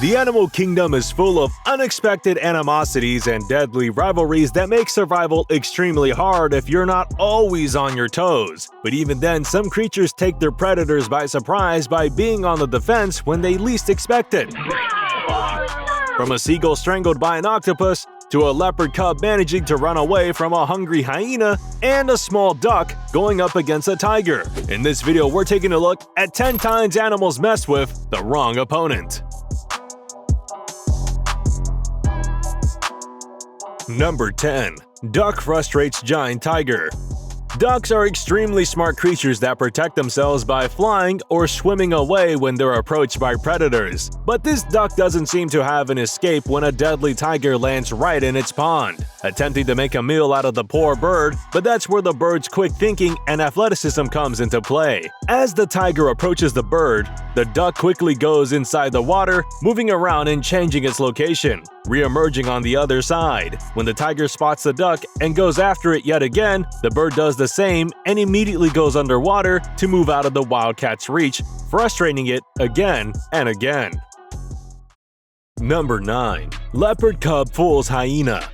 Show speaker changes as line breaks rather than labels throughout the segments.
The animal kingdom is full of unexpected animosities and deadly rivalries that make survival extremely hard if you're not always on your toes. But even then, some creatures take their predators by surprise by being on the defense when they least expect it. From a seagull strangled by an octopus, to a leopard cub managing to run away from a hungry hyena, and a small duck going up against a tiger. In this video, we're taking a look at 10 times animals mess with the wrong opponent. Number 10. Duck frustrates giant tiger. Ducks are extremely smart creatures that protect themselves by flying or swimming away when they're approached by predators. But this duck doesn't seem to have an escape when a deadly tiger lands right in its pond, attempting to make a meal out of the poor bird, but that's where the bird's quick thinking and athleticism comes into play. As the tiger approaches the bird, the duck quickly goes inside the water, moving around and changing its location, re-emerging on the other side. When the tiger spots the duck and goes after it yet again, the bird does the same and immediately goes underwater to move out of the wildcat's reach, frustrating it again and again. Number 9. Leopard cub fools hyena.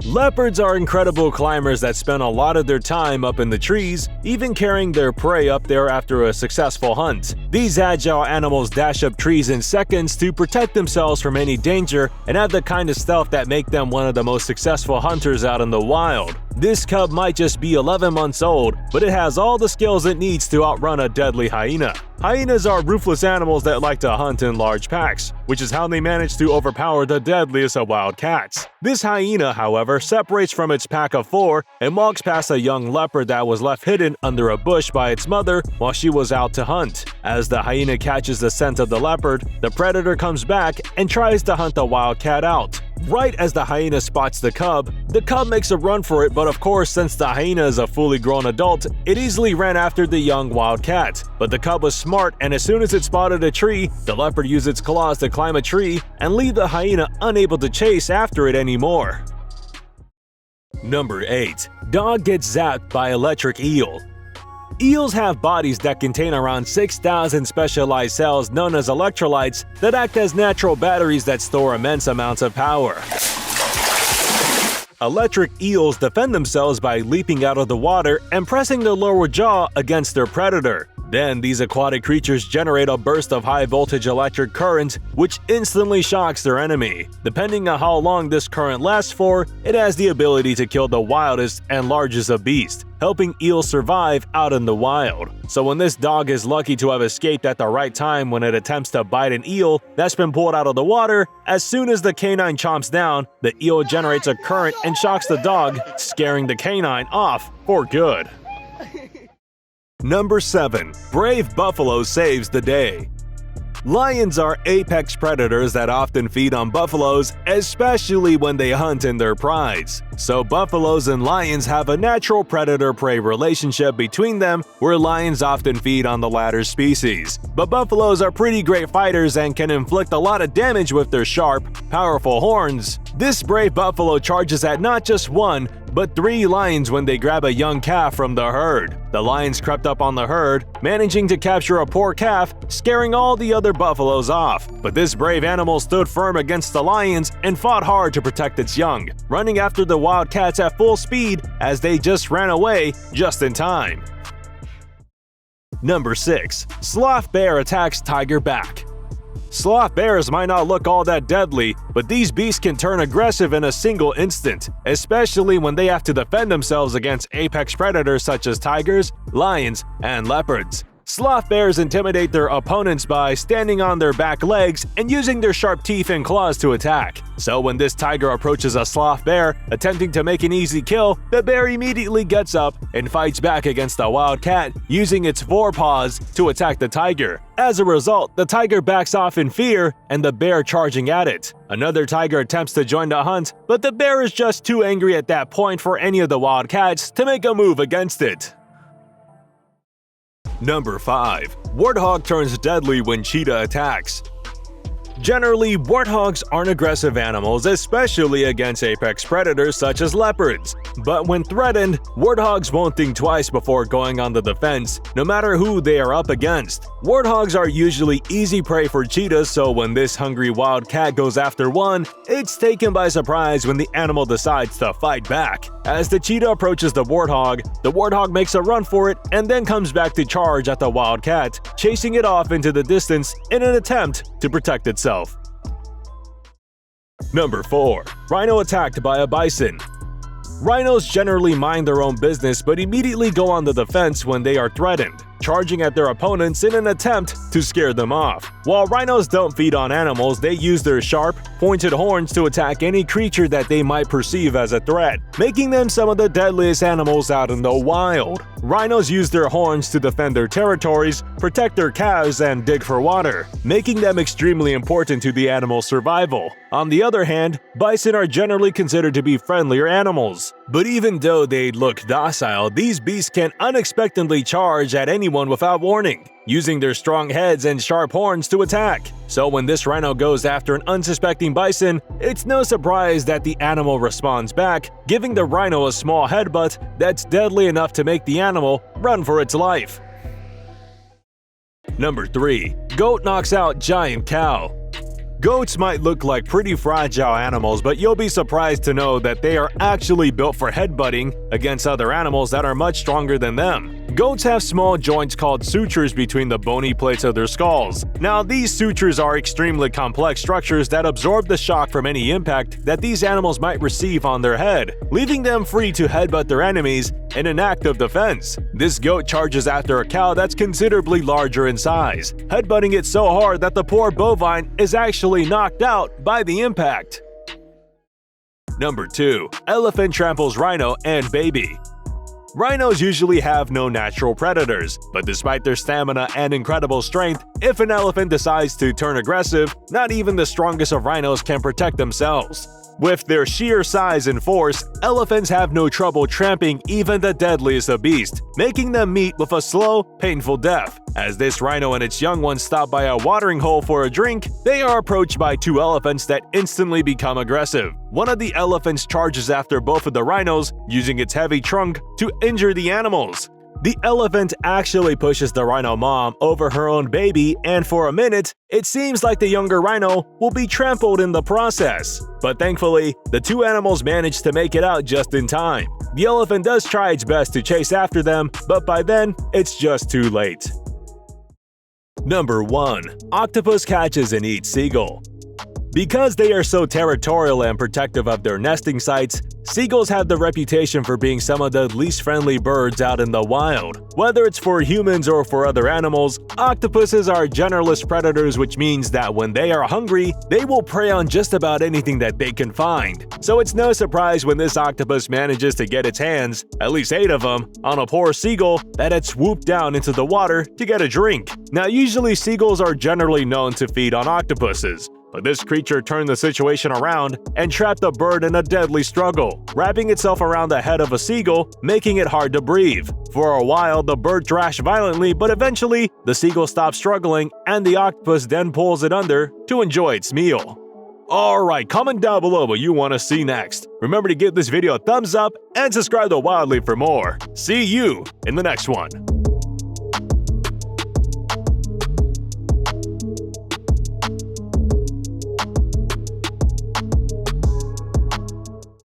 Leopards are incredible climbers that spend a lot of their time up in the trees, even carrying their prey up there after a successful hunt. These agile animals dash up trees in seconds to protect themselves from any danger and have the kind of stealth that make them one of the most successful hunters out in the wild. This cub might just be 11 months old, but it has all the skills it needs to outrun a deadly hyena. Hyenas are ruthless animals that like to hunt in large packs, which is how they manage to overpower the deadliest of wild cats. This hyena, however, separates from its pack of 4 and walks past a young leopard that was left hidden under a bush by its mother while she was out to hunt. As the hyena catches the scent of the leopard, the predator comes back and tries to hunt the wild cat out. Right as the hyena spots the cub makes a run for it, but of course, since the hyena is a fully grown adult, it easily ran after the young wild cat. But the cub was smart, and as soon as it spotted a tree, the leopard used its claws to climb a tree and leave the hyena unable to chase after it anymore. Number 8. Dog gets zapped by electric eel. Eels have bodies that contain around 6,000 specialized cells known as electrolytes that act as natural batteries that store immense amounts of power. Electric eels defend themselves by leaping out of the water and pressing their lower jaw against their predator. Then, these aquatic creatures generate a burst of high-voltage electric current, which instantly shocks their enemy. Depending on how long this current lasts for, it has the ability to kill the wildest and largest of beasts, helping eels survive out in the wild. So when this dog is lucky to have escaped at the right time when it attempts to bite an eel that's been pulled out of the water, as soon as the canine chomps down, the eel generates a current and shocks the dog, scaring the canine off for good. Number 7. Brave buffalo saves the day. Lions are apex predators that often feed on buffaloes, especially when they hunt in their prides. So buffaloes and lions have a natural predator-prey relationship between them, where lions often feed on the latter species. But buffaloes are pretty great fighters and can inflict a lot of damage with their sharp, powerful horns. This brave buffalo charges at not just 1, but 3 lions when they grab a young calf from the herd. The lions crept up on the herd, managing to capture a poor calf, scaring all the other buffaloes off. But this brave animal stood firm against the lions and fought hard to protect its young, running after the wild cats at full speed as they just ran away just in time. Number 6. Sloth bear attacks tiger back. Sloth bears might not look all that deadly, but these beasts can turn aggressive in a single instant, especially when they have to defend themselves against apex predators such as tigers, lions, and leopards. Sloth bears intimidate their opponents by standing on their back legs and using their sharp teeth and claws to attack. So when this tiger approaches a sloth bear, attempting to make an easy kill, the bear immediately gets up and fights back against the wild cat, using its forepaws to attack the tiger. As a result, the tiger backs off in fear and the bear charging at it. Another tiger attempts to join the hunt, but the bear is just too angry at that point for any of the wild cats to make a move against it. Number 5. Warthog turns deadly when cheetah attacks. Generally, warthogs aren't aggressive animals, especially against apex predators such as leopards. But when threatened, warthogs won't think twice before going on the defense, no matter who they are up against. Warthogs are usually easy prey for cheetahs, so when this hungry wild cat goes after one, it's taken by surprise when the animal decides to fight back. As the cheetah approaches the warthog makes a run for it and then comes back to charge at the wild cat, chasing it off into the distance in an attempt to protect itself. Number 4. Rhino attacked by a bison. Rhinos generally mind their own business but immediately go on the defense when they are threatened, charging at their opponents in an attempt to scare them off. While rhinos don't feed on animals, they use their sharp, pointed horns to attack any creature that they might perceive as a threat, making them some of the deadliest animals out in the wild. Rhinos use their horns to defend their territories, protect their calves, and dig for water, making them extremely important to the animal's survival. On the other hand, bison are generally considered to be friendlier animals. But even though they look docile, these beasts can unexpectedly charge at anyone without warning, using their strong heads and sharp horns to attack. So when this rhino goes after an unsuspecting bison, it's no surprise that the animal responds back, giving the rhino a small headbutt that's deadly enough to make the animal run for its life. Number 3. Goat knocks out giant cow. Goats might look like pretty fragile animals, but you'll be surprised to know that they are actually built for headbutting against other animals that are much stronger than them. Goats have small joints called sutures between the bony plates of their skulls. Now, these sutures are extremely complex structures that absorb the shock from any impact that these animals might receive on their head, leaving them free to headbutt their enemies in an act of defense. This goat charges after a cow that's considerably larger in size, headbutting it so hard that the poor bovine is actually knocked out by the impact. Number 2. Elephant tramples rhino and baby. Rhinos usually have no natural predators, but despite their stamina and incredible strength, if an elephant decides to turn aggressive, not even the strongest of rhinos can protect themselves. With their sheer size and force, elephants have no trouble trampling even the deadliest of beasts, making them meet with a slow, painful death. As this rhino and its young ones stop by a watering hole for a drink, they are approached by 2 elephants that instantly become aggressive. One of the elephants charges after both of the rhinos, using its heavy trunk to injure the animals. The elephant actually pushes the rhino mom over her own baby, and for a minute, it seems like the younger rhino will be trampled in the process. But thankfully, the 2 animals manage to make it out just in time. The elephant does try its best to chase after them, but by then, it's just too late. Number 1. Octopus catches and eats seagull. Because they are so territorial and protective of their nesting sites, seagulls have the reputation for being some of the least friendly birds out in the wild. Whether it's for humans or for other animals, octopuses are generalist predators, which means that when they are hungry, they will prey on just about anything that they can find. So it's no surprise when this octopus manages to get its hands, at least 8 of them, on a poor seagull that had swooped down into the water to get a drink. Now, usually seagulls are generally known to feed on octopuses, but this creature turned the situation around and trapped the bird in a deadly struggle, wrapping itself around the head of a seagull, making it hard to breathe. For a while, the bird thrashed violently, but eventually, the seagull stops struggling and the octopus then pulls it under to enjoy its meal. Alright, comment down below what you want to see next. Remember to give this video a thumbs up and subscribe to Wildly for more. See you in the next one.